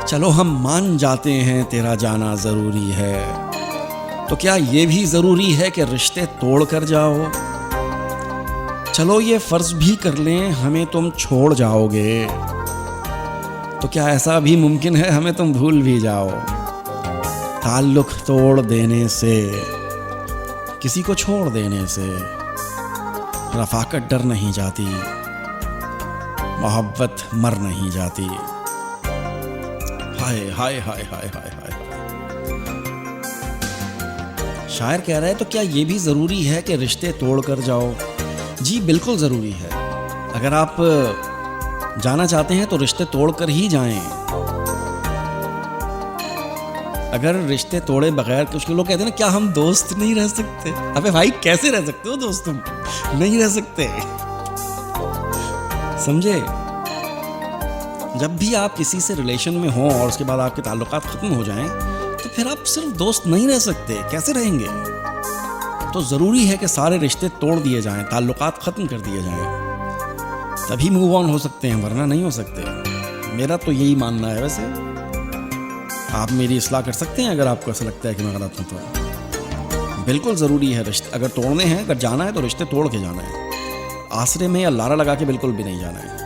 चलो हम मान जाते हैं तेरा जाना ज़रूरी है, तो क्या ये भी ज़रूरी है कि रिश्ते तोड़ कर जाओ? चलो ये फ़र्ज़ भी कर लें हमें तुम छोड़ जाओगे, तो क्या ऐसा भी मुमकिन है हमें तुम भूल भी जाओ? ताल्लुक़ तोड़ देने से, किसी को छोड़ देने से रफ़ाक़त डर नहीं जाती, मोहब्बत मर नहीं जाती। हाय हाय हाय हाय हाय हाय। शायर कह रहा है तो क्या ये भी ज़रूरी है कि रिश्ते तोड़ कर जाओ? जी बिल्कुल ज़रूरी है। अगर आप जाना चाहते हैं तो रिश्ते तोड़ कर ही जाएं। अगर रिश्ते तोड़े बगैर, कुछ लोग कहते हैं ना क्या हम दोस्त नहीं रह सकते? अबे भाई कैसे रह सकते हो दोस्त तुम? नहीं रह सकते, समझे? जब भी आप किसी से रिलेशन में हों और उसके बाद आपके ताल्लुकात ख़त्म हो जाएं, तो फिर आप सिर्फ दोस्त नहीं रह सकते, कैसे रहेंगे? तो ज़रूरी है कि सारे रिश्ते तोड़ दिए जाएं, ताल्लुकात ख़त्म कर दिए जाएं, तभी मूव ऑन हो सकते हैं, वरना नहीं हो सकते। मेरा तो यही मानना है। वैसे आप मेरी इस्लाह कर सकते हैं अगर आपको ऐसा लगता है कि मैं गलत हूँ तो। बिल्कुल ज़रूरी है रिश्ते अगर तोड़ने हैं, अगर जाना है तो रिश्ते तोड़ के जाना है, आसरे में या लारा लगा के बिल्कुल भी नहीं जाना है।